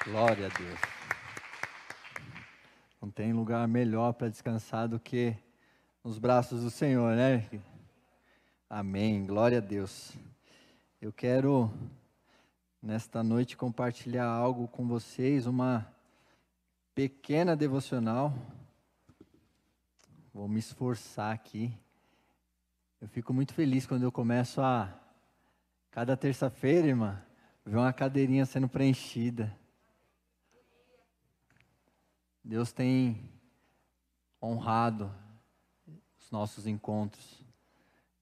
Glória a Deus. Não tem lugar melhor para descansar do que nos braços do Senhor, né? Amém. Glória a Deus. Eu quero, nesta noite, compartilhar algo com vocês, uma pequena devocional. Vou me esforçar aqui. Eu fico muito feliz quando eu começo cada terça-feira, irmã, ver uma cadeirinha sendo preenchida. Deus tem honrado os nossos encontros.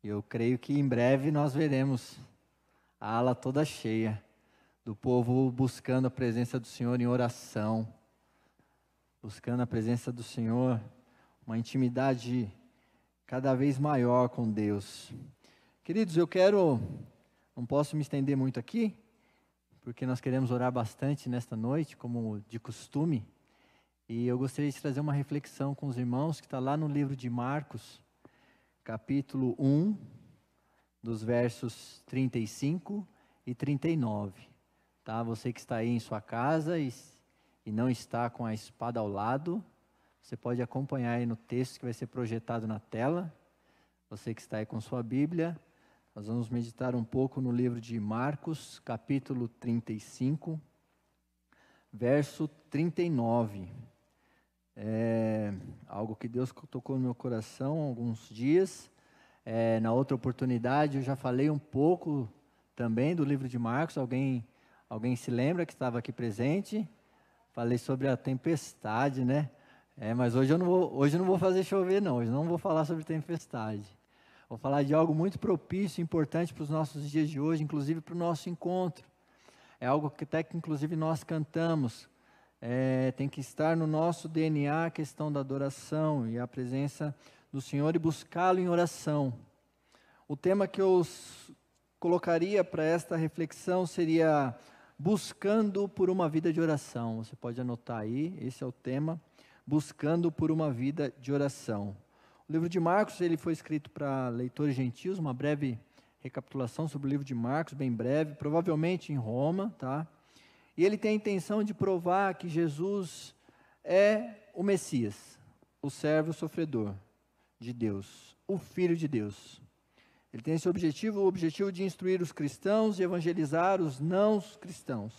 E eu creio que em breve nós veremos a ala toda cheia do povo buscando a presença do Senhor em oração, buscando a presença do Senhor, uma intimidade cada vez maior com Deus. Queridos, não posso me estender muito aqui, porque nós queremos orar bastante nesta noite, como de costume. E eu gostaria de trazer uma reflexão com os irmãos, que está lá no livro de Marcos, capítulo 1, dos versos 35 e 39. Tá? Você que está aí em sua casa e não está com a espada ao lado, você pode acompanhar aí no texto que vai ser projetado na tela. Você que está aí com sua Bíblia, nós vamos meditar um pouco no livro de Marcos, capítulo 35, verso 39. É algo que Deus tocou no meu coração há alguns dias. Na outra oportunidade eu já falei um pouco também do livro de Marcos. Alguém se lembra que estava aqui presente? Falei sobre a tempestade, né? Mas hoje eu não vou fazer chover não, hoje não vou falar sobre tempestade. Vou falar de algo muito propício e importante para os nossos dias de hoje, inclusive para o nosso encontro. É algo que até que inclusive nós cantamos. Tem que estar no nosso DNA a questão da adoração e a presença do Senhor e buscá-lo em oração. O tema que eu colocaria para esta reflexão seria buscando por uma vida de oração. Você pode anotar aí, esse é o tema, buscando por uma vida de oração. O livro de Marcos ele foi escrito para leitores gentios, uma breve recapitulação sobre o livro de Marcos, bem breve, provavelmente em Roma, tá? E ele tem a intenção de provar que Jesus é o Messias, o servo sofredor de Deus, o Filho de Deus. Ele tem esse objetivo, o objetivo de instruir os cristãos e evangelizar os não cristãos.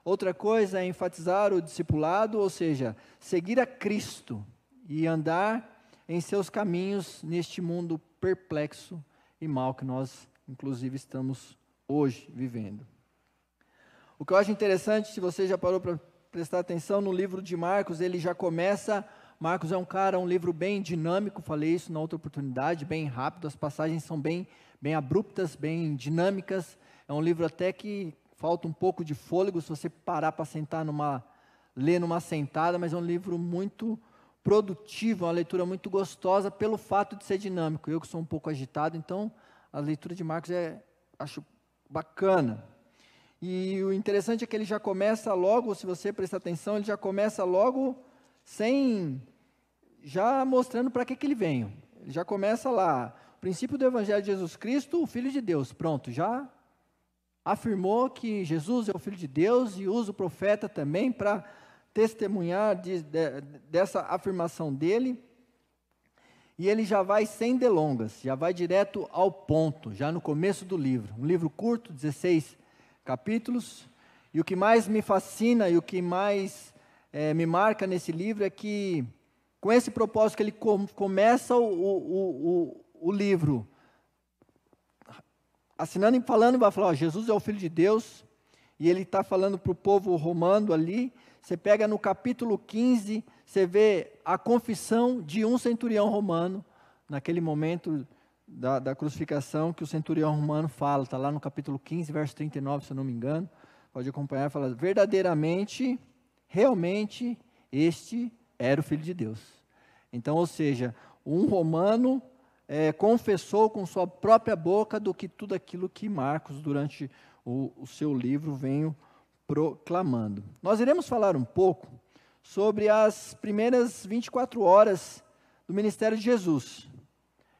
Outra coisa é enfatizar o discipulado, ou seja, seguir a Cristo e andar em seus caminhos neste mundo perplexo e mau que nós, inclusive, estamos hoje vivendo. O que eu acho interessante, se você já parou para prestar atenção, no livro de Marcos, ele já começa, Marcos é um livro bem dinâmico, falei isso na outra oportunidade, bem rápido, as passagens são bem abruptas, bem dinâmicas, é um livro até que falta um pouco de fôlego, se você parar para ler numa sentada, mas é um livro muito produtivo, uma leitura muito gostosa, pelo fato de ser dinâmico. Eu que sou um pouco agitado, então a leitura de Marcos acho bacana. E o interessante é que ele já começa logo, se você prestar atenção, ele já começa logo já mostrando para que ele veio. Ele já começa lá, o princípio do Evangelho de Jesus Cristo, o Filho de Deus. Pronto, já afirmou que Jesus é o Filho de Deus e usa o profeta também para testemunhar dessa afirmação dele. E ele já vai sem delongas, já vai direto ao ponto, já no começo do livro. Um livro curto, 16 capítulos, e o que mais me fascina e o que mais me marca nesse livro é que, com esse propósito que ele começa o livro, assinando e falando, vai falar, Jesus é o Filho de Deus, e ele está falando para o povo romano ali. Você pega no capítulo 15, você vê a confissão de um centurião romano, naquele momento da crucificação, que o centurião romano fala, está lá no capítulo 15, verso 39, se eu não me engano, pode acompanhar, fala, verdadeiramente, realmente, este era o Filho de Deus. Então, ou seja, um romano confessou com sua própria boca do que tudo aquilo que Marcos, durante o seu livro, vem proclamando. Nós iremos falar um pouco sobre as primeiras 24 horas do ministério de Jesus.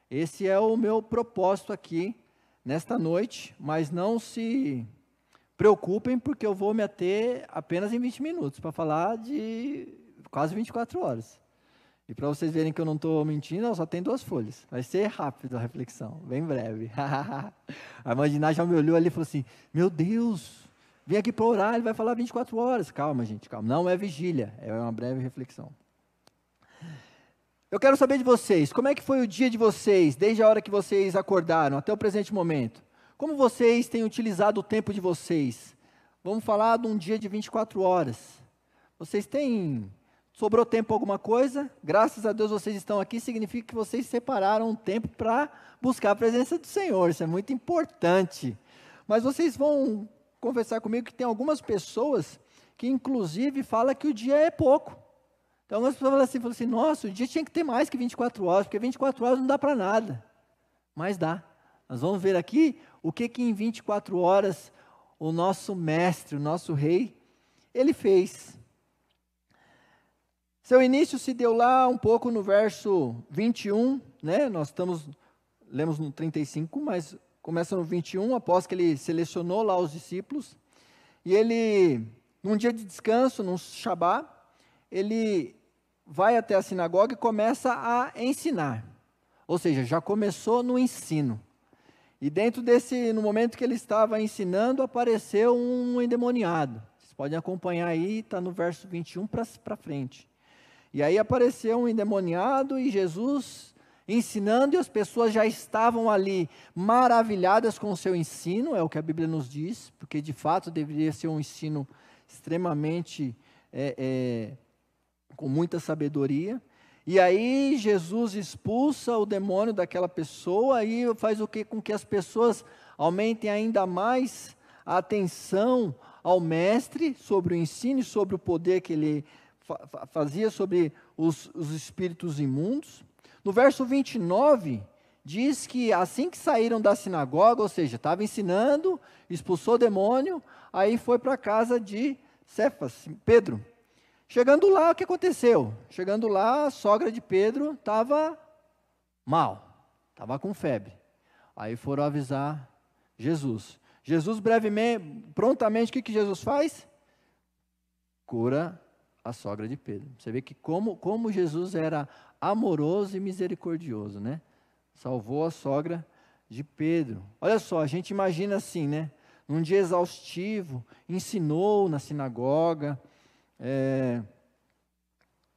Esse é o meu propósito aqui, nesta noite, mas não se preocupem, porque eu vou me ater apenas em 20 minutos, para falar de quase 24 horas. E para vocês verem que eu não estou mentindo, eu só tenho 2 folhas. Vai ser rápido a reflexão, bem breve. A irmã Diná já me olhou ali e falou assim, meu Deus, vem aqui para orar, ele vai falar 24 horas. Calma, gente, calma. Não é vigília, é uma breve reflexão. Eu quero saber de vocês, como é que foi o dia de vocês, desde a hora que vocês acordaram até o presente momento? Como vocês têm utilizado o tempo de vocês? Vamos falar de um dia de 24 horas. Vocês têm... Sobrou tempo para alguma coisa? Graças a Deus vocês estão aqui, significa que vocês separaram um tempo para buscar a presença do Senhor, isso é muito importante. Mas vocês vão conversar comigo que tem algumas pessoas que inclusive falam que o dia é pouco. Então algumas pessoas falam assim, nossa, o dia tinha que ter mais que 24 horas, porque 24 horas não dá para nada. Mas dá. Nós vamos ver aqui o que em 24 horas o nosso mestre, o nosso rei, ele fez. Seu início se deu lá um pouco no verso 21, né? Nós lemos no 35, mas começa no 21, após que ele selecionou lá os discípulos. E ele, num dia de descanso, num Shabá, ele vai até a sinagoga e começa a ensinar. Ou seja, já começou no ensino. E dentro no momento que ele estava ensinando, apareceu um endemoniado. Vocês podem acompanhar aí, está no verso 21 para frente. E aí apareceu um endemoniado e Jesus ensinando, e as pessoas já estavam ali maravilhadas com o seu ensino, é o que a Bíblia nos diz, porque de fato deveria ser um ensino extremamente, com muita sabedoria. E aí Jesus expulsa o demônio daquela pessoa e faz o que? Com que as pessoas aumentem ainda mais a atenção ao mestre sobre o ensino e sobre o poder que ele fazia sobre os espíritos imundos. No verso 29, diz que assim que saíram da sinagoga, ou seja, estava ensinando, expulsou o demônio, aí foi para a casa de Cefas, Pedro. Chegando lá, o que aconteceu? Chegando lá, a sogra de Pedro estava mal, estava com febre. Aí foram avisar Jesus. Jesus prontamente, o que Jesus faz? Cura a sogra de Pedro. Você vê que como Jesus era amoroso e misericordioso, né? Salvou a sogra de Pedro. Olha só, a gente imagina assim, né? Num dia exaustivo, ensinou na sinagoga,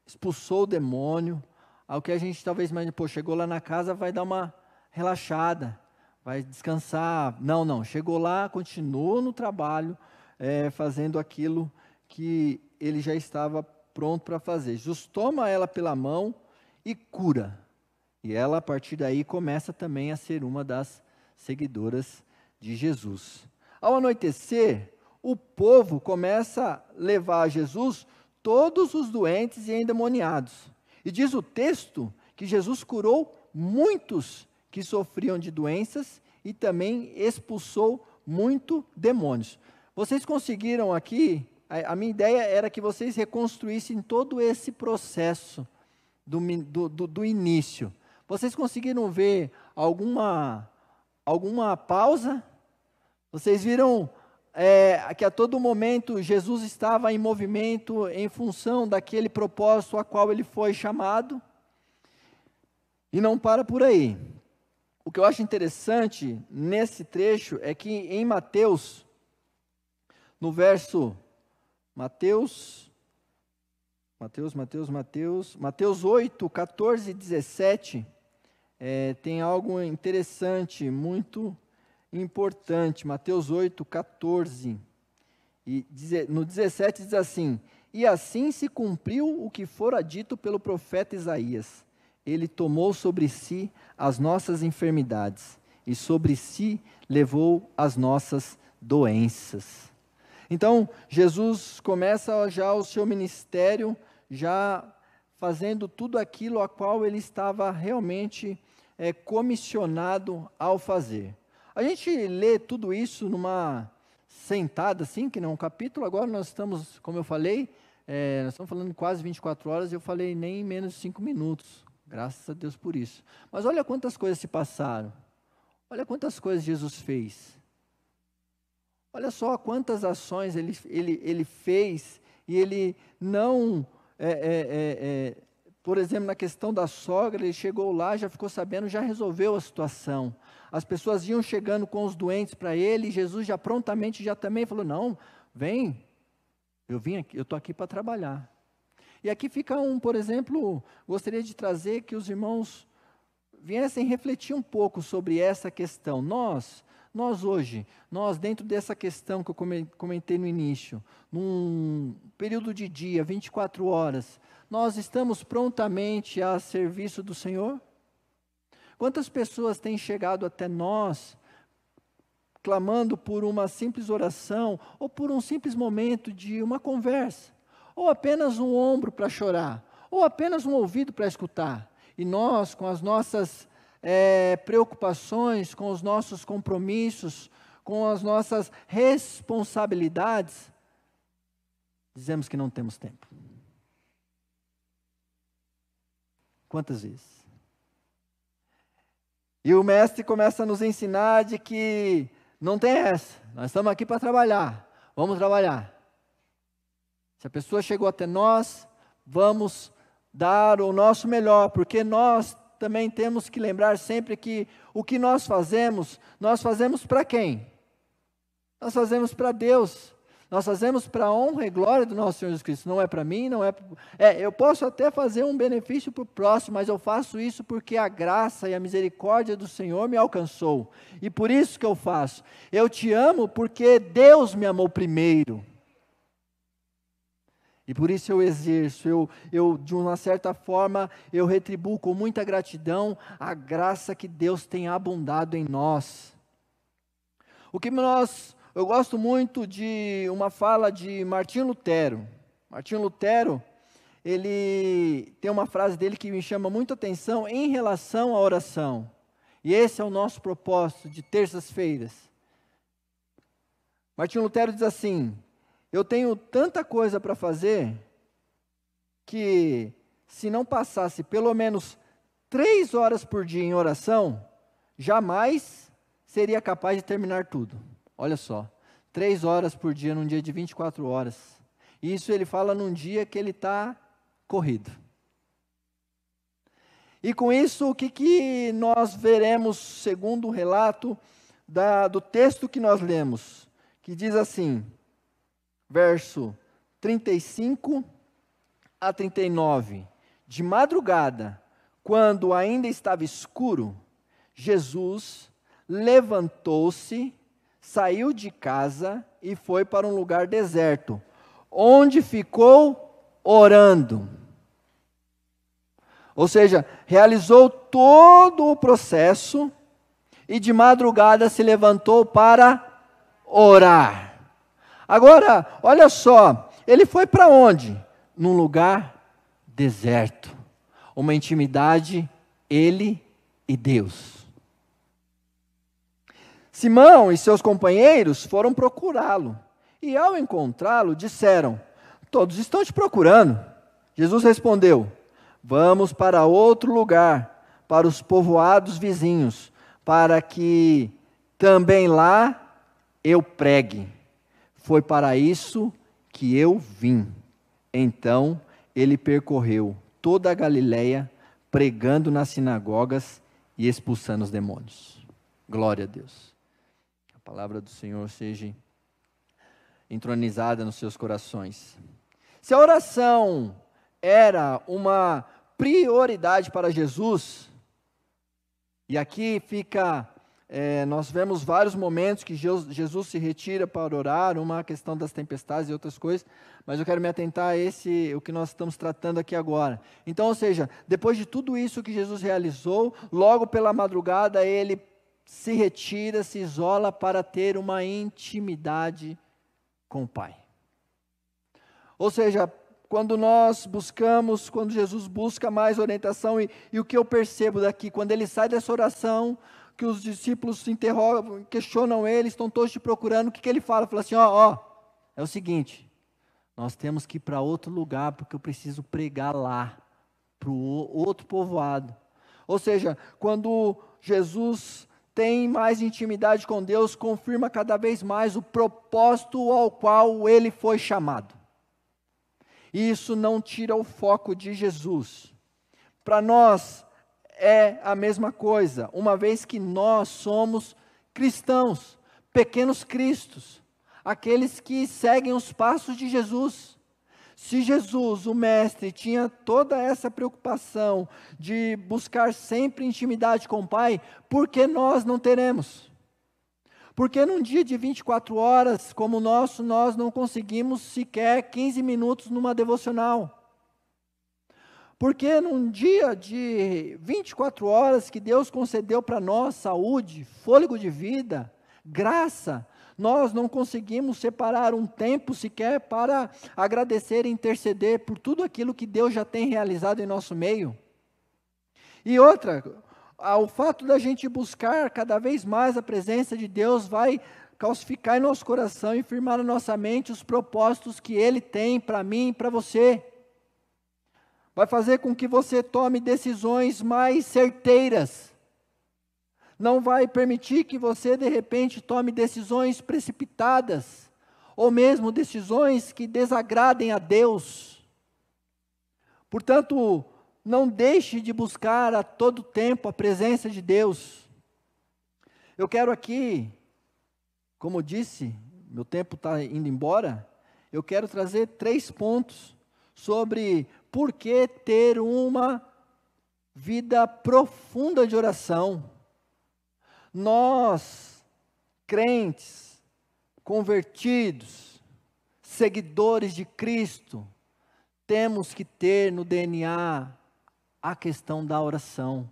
expulsou o demônio. Ao que a gente talvez imagine, chegou lá na casa, vai dar uma relaxada, vai descansar. Não, chegou lá, continuou no trabalho, fazendo aquilo que ele já estava pronto para fazer. Jesus toma ela pela mão e cura. E ela, a partir daí, começa também a ser uma das seguidoras de Jesus. Ao anoitecer, o povo começa a levar a Jesus todos os doentes e endemoniados. E diz o texto que Jesus curou muitos que sofriam de doenças e também expulsou muito demônios. Vocês conseguiram aqui... A minha ideia era que vocês reconstruíssem todo esse processo do início. Vocês conseguiram ver alguma pausa? Vocês viram que a todo momento Jesus estava em movimento em função daquele propósito a qual ele foi chamado? E não para por aí. O que eu acho interessante nesse trecho é que em Mateus, no verso... Mateus 8, 14 e 17, tem algo interessante, muito importante. Mateus 8, 14, e no 17 diz assim: e assim se cumpriu o que fora dito pelo profeta Isaías. Ele tomou sobre si as nossas enfermidades, e sobre si levou as nossas doenças. Então, Jesus começa já o seu ministério, já fazendo tudo aquilo a qual ele estava realmente comissionado ao fazer. A gente lê tudo isso numa sentada assim, que não é um capítulo. Agora nós estamos, como eu falei, nós estamos falando quase 24 horas, eu falei nem menos de 5 minutos. Graças a Deus por isso. Mas olha quantas coisas se passaram. Olha quantas coisas Jesus fez. Olha só quantas ações ele fez, e ele não, por exemplo, na questão da sogra, ele chegou lá, já ficou sabendo, já resolveu a situação. As pessoas iam chegando com os doentes para ele, e Jesus já prontamente já também falou, não, vem, eu vim aqui, eu estou aqui para trabalhar. E aqui fica por exemplo, gostaria de trazer que os irmãos viessem refletir um pouco sobre essa questão. Nós hoje, dentro dessa questão que eu comentei no início, num período de dia, 24 horas, nós estamos prontamente a serviço do Senhor? Quantas pessoas têm chegado até nós, clamando por uma simples oração, ou por um simples momento de uma conversa, ou apenas um ombro para chorar, ou apenas um ouvido para escutar, e nós, com as nossas preocupações, com os nossos compromissos, com as nossas responsabilidades, dizemos que não temos tempo. Quantas vezes? E o mestre começa a nos ensinar de que não tem essa, nós estamos aqui para trabalhar, vamos trabalhar. Se a pessoa chegou até nós, vamos dar o nosso melhor, porque nós também temos que lembrar sempre que o que nós fazemos para quem? Nós fazemos para Deus, nós fazemos para a honra e glória do nosso Senhor Jesus Cristo, não é para mim, não é, eu posso até fazer um benefício para o próximo, mas eu faço isso porque a graça e a misericórdia do Senhor me alcançou, e por isso que eu faço. Eu te amo porque Deus me amou primeiro. E por isso eu exerço, eu de uma certa forma, eu retribuo com muita gratidão a graça que Deus tem abundado em nós. Eu gosto muito de uma fala de Martinho Lutero. Martinho Lutero, ele tem uma frase dele que me chama muito atenção em relação à oração. E esse é o nosso propósito de terças-feiras. Martinho Lutero diz assim: eu tenho tanta coisa para fazer, que se não passasse pelo menos 3 horas por dia em oração, jamais seria capaz de terminar tudo. Olha só, 3 horas por dia num dia de 24 horas. Isso ele fala num dia que ele está corrido. E com isso, o que nós veremos, segundo o relato do texto que nós lemos, que diz assim, verso 35 a 39. De madrugada, quando ainda estava escuro, Jesus levantou-se, saiu de casa e foi para um lugar deserto, onde ficou orando. Ou seja, realizou todo o processo e de madrugada se levantou para orar. Agora, olha só, ele foi para onde? Num lugar deserto, uma intimidade, ele e Deus. Simão e seus companheiros foram procurá-lo, e ao encontrá-lo disseram, todos estão te procurando. Jesus respondeu, vamos para outro lugar, para os povoados vizinhos, para que também lá eu pregue. Foi para isso que eu vim. Então, ele percorreu toda a Galileia, pregando nas sinagogas e expulsando os demônios. Glória a Deus. A palavra do Senhor seja entronizada nos seus corações. Se a oração era uma prioridade para Jesus, e aqui fica... nós vemos vários momentos que Jesus se retira para orar, uma questão das tempestades e outras coisas, mas eu quero me atentar a o que nós estamos tratando aqui agora. Então, ou seja, depois de tudo isso que Jesus realizou, logo pela madrugada ele se retira, se isola para ter uma intimidade com o Pai. Ou seja, quando Jesus busca mais orientação, e o que eu percebo daqui, quando ele sai dessa oração, que os discípulos se interrogam, questionam ele, estão todos te procurando, o que ele fala? Fala assim, é o seguinte, nós temos que ir para outro lugar, porque eu preciso pregar lá, para o outro povoado. Ou seja, quando Jesus tem mais intimidade com Deus, confirma cada vez mais o propósito ao qual ele foi chamado. E isso não tira o foco de Jesus. Para nós é a mesma coisa, uma vez que nós somos cristãos, pequenos cristos, aqueles que seguem os passos de Jesus. Se Jesus, o Mestre, tinha toda essa preocupação de buscar sempre intimidade com o Pai, por que nós não teremos? Porque num dia de 24 horas como o nosso, nós não conseguimos sequer 15 minutos numa devocional? Porque num dia de 24 horas que Deus concedeu para nós saúde, fôlego de vida, graça, nós não conseguimos separar um tempo sequer para agradecer e interceder por tudo aquilo que Deus já tem realizado em nosso meio. E outra, o fato da gente buscar cada vez mais a presença de Deus vai calcificar em nosso coração e firmar na nossa mente os propósitos que Ele tem para mim e para você. Vai fazer com que você tome decisões mais certeiras. Não vai permitir que você, de repente, tome decisões precipitadas, ou mesmo decisões que desagradem a Deus. Portanto, não deixe de buscar a todo tempo a presença de Deus. Eu quero aqui, como disse, meu tempo está indo embora, eu quero trazer 3 pontos sobre por que ter uma vida profunda de oração. Nós, crentes, convertidos, seguidores de Cristo, temos que ter no DNA a questão da oração.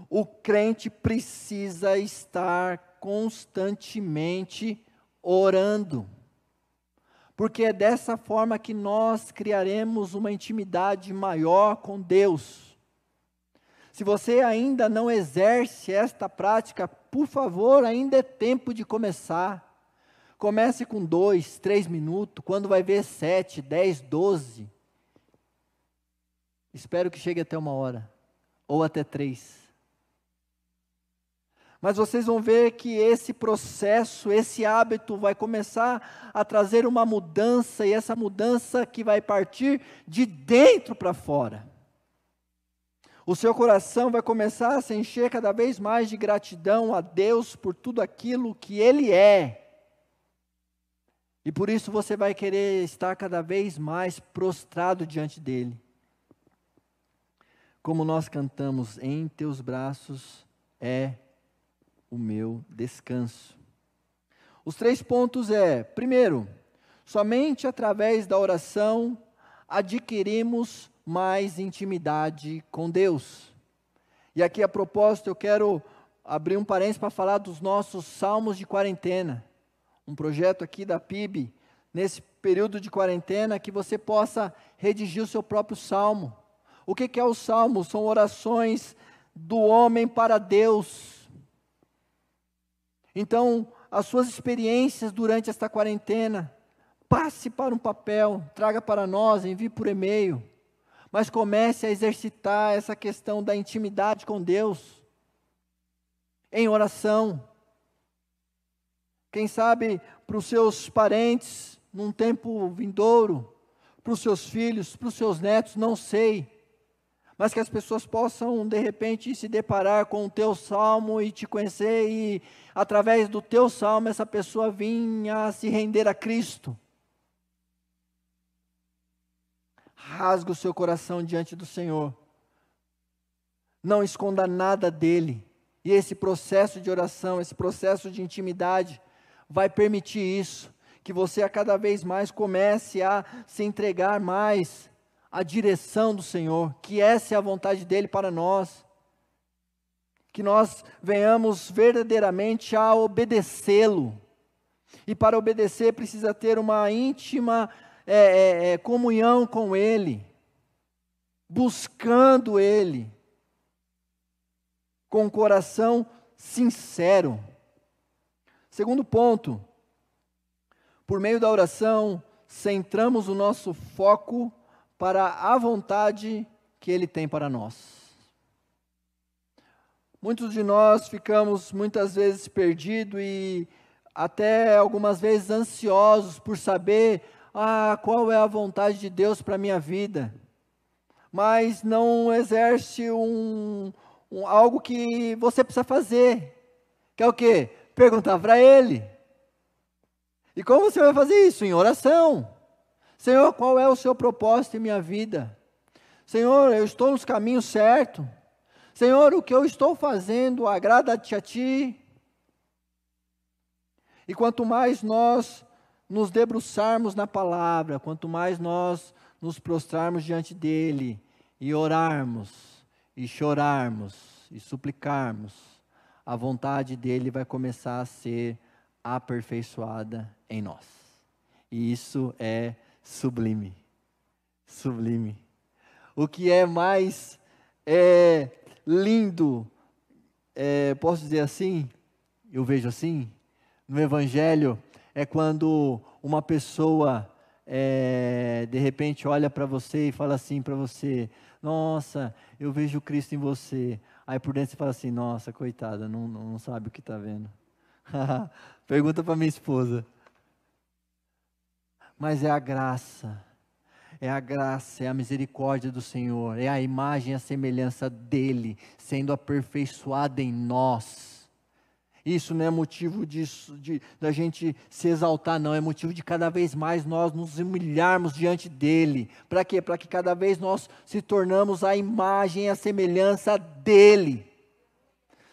O crente precisa estar constantemente orando, porque é dessa forma que nós criaremos uma intimidade maior com Deus. Se você ainda não exerce esta prática, por favor, ainda é tempo de começar. Comece com 2, 3 minutos, quando vai ver 7, 10, 12. Espero que chegue até 1 hora, ou até 3. Mas vocês vão ver que esse processo, esse hábito vai começar a trazer uma mudança, e essa mudança que vai partir de dentro para fora. O seu coração vai começar a se encher cada vez mais de gratidão a Deus por tudo aquilo que Ele é. E por isso você vai querer estar cada vez mais prostrado diante dEle. Como nós cantamos, em teus braços é o meu descanso. Os 3 pontos primeiro, somente através da oração adquirimos mais intimidade com Deus. E aqui a propósito eu quero abrir um parênteses para falar dos nossos salmos de quarentena. Um projeto aqui da PIB, nesse período de quarentena, que você possa redigir o seu próprio salmo. O que é o salmo? São orações do homem para Deus. Então, as suas experiências durante esta quarentena, passe para um papel, traga para nós, envie por e-mail. Mas comece a exercitar essa questão da intimidade com Deus, em oração. Quem sabe para os seus parentes, num tempo vindouro, para os seus filhos, para os seus netos, não sei. Mas que as pessoas possam, de repente, se deparar com o teu salmo e te conhecer, e através do teu salmo, essa pessoa vinha a se render a Cristo. Rasga o seu coração diante do Senhor. Não esconda nada dele. E esse processo de oração, esse processo de intimidade, vai permitir isso. Que você a cada vez mais comece a se entregar mais à direção do Senhor. Que essa é a vontade dele para nós. Que nós venhamos verdadeiramente a obedecê-lo. E para obedecer precisa ter uma íntima comunhão com Ele, buscando Ele, com o coração sincero. Segundo ponto, por meio da oração, centramos o nosso foco para a vontade que Ele tem para nós. Muitos de nós ficamos muitas vezes perdidos e até algumas vezes ansiosos por saber qual é a vontade de Deus para a minha vida, mas não exerce algo que você precisa fazer, que é o quê? Perguntar para Ele. E como você vai fazer isso? Em oração. Senhor, qual é o seu propósito em minha vida? Senhor, eu estou nos caminhos certos? Senhor, o que eu estou fazendo agrada-te a Ti? E quanto mais nós nos debruçarmos na palavra, quanto mais nós nos prostrarmos diante dEle, e orarmos, e chorarmos, e suplicarmos, a vontade dEle vai começar a ser aperfeiçoada em nós. E isso é sublime, sublime. O que é mais lindo, posso dizer assim, eu vejo assim, no Evangelho, é quando uma pessoa, de repente, olha para você e fala assim para você: nossa, eu vejo Cristo em você. Aí por dentro você fala assim: nossa, coitada, não sabe o que está vendo. Pergunta para minha esposa. Mas é a graça, é a misericórdia do Senhor, é a imagem e a semelhança dEle sendo aperfeiçoada em nós. Isso não é motivo da gente se exaltar, não, é motivo de cada vez mais nós nos humilharmos diante dEle. Para quê? Para que cada vez nós se tornamos a imagem e a semelhança dEle.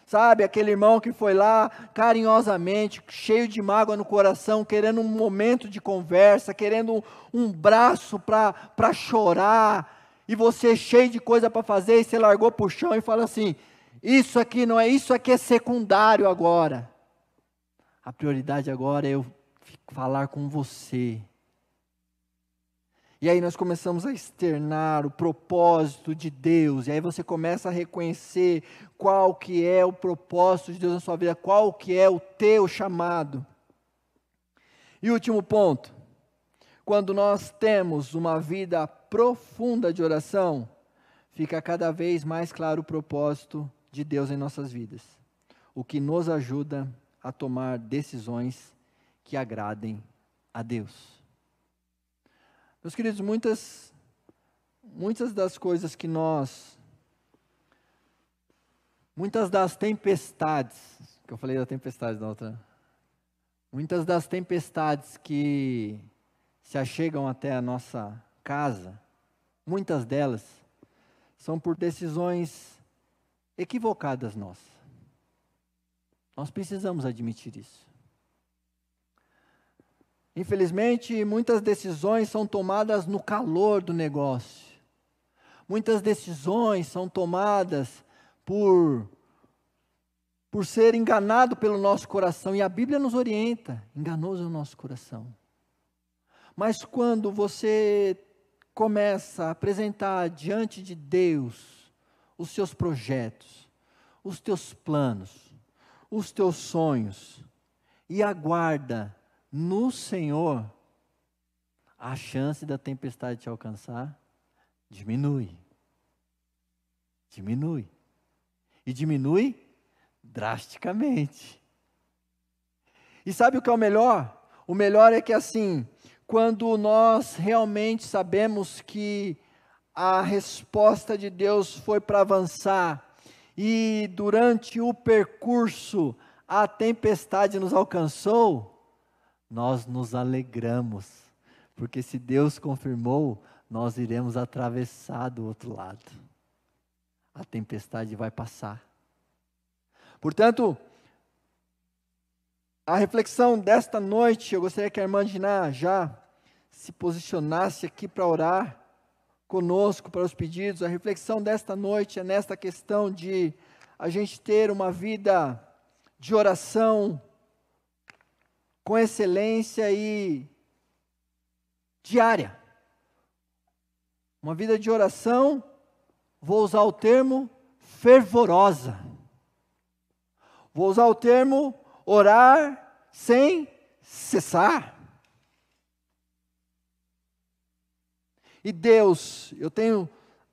Sabe, aquele irmão que foi lá carinhosamente, cheio de mágoa no coração, querendo um momento de conversa, querendo um braço para chorar, e você cheio de coisa para fazer, e você largou para o chão e fala assim: isso aqui não é, isso aqui é secundário agora. A prioridade agora é eu falar com você. E aí nós começamos a externar o propósito de Deus, e aí você começa a reconhecer qual que é o propósito de Deus na sua vida, qual que é o teu chamado. E último ponto, quando nós temos uma vida profunda de oração, fica cada vez mais claro o propósito de Deus em nossas vidas, o que nos ajuda a tomar decisões que agradem a Deus. Meus queridos, muitas das coisas que muitas das tempestades, que eu falei da tempestade da outra, muitas das tempestades que se achegam até a nossa casa, muitas delas são por decisões equivocadas nossas. Nós precisamos admitir isso. Infelizmente, muitas decisões são tomadas no calor do negócio. Muitas decisões são tomadas por ser enganado pelo nosso coração. E a Bíblia nos orienta: enganoso é o nosso coração. Mas quando você começa a apresentar diante de Deus os seus projetos, os teus planos, os teus sonhos, e aguarda no Senhor, a chance da tempestade te alcançar diminui. Diminui. E diminui drasticamente. E sabe o que é o melhor? O melhor é que assim, quando nós realmente sabemos que a resposta de Deus foi para avançar, e durante o percurso a tempestade nos alcançou, nós nos alegramos, porque se Deus confirmou, nós iremos atravessar do outro lado. A tempestade vai passar. Portanto, a reflexão desta noite, eu gostaria que a irmã Diná já se posicionasse aqui para orar conosco, para os pedidos. A reflexão desta noite é nesta questão de a gente ter uma vida de oração com excelência e diária. Uma vida de oração, vou usar o termo fervorosa. Vou usar o termo orar sem cessar. E Deus, eu tenho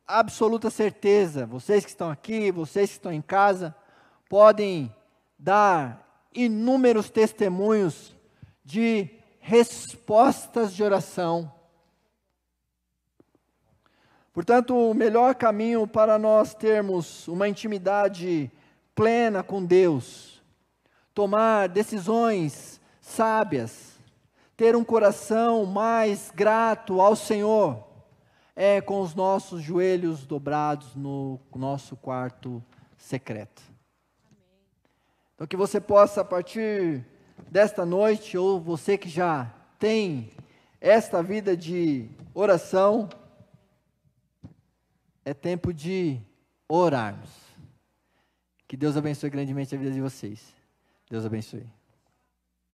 absoluta certeza, vocês que estão aqui, vocês que estão em casa, podem dar inúmeros testemunhos de respostas de oração. Portanto, o melhor caminho para nós termos uma intimidade plena com Deus, tomar decisões sábias, ter um coração mais grato ao Senhor, é com os nossos joelhos dobrados no nosso quarto secreto. Então que você possa, a partir desta noite, ou você que já tem esta vida de oração, é tempo de orarmos. Que Deus abençoe grandemente a vida de vocês. Deus abençoe.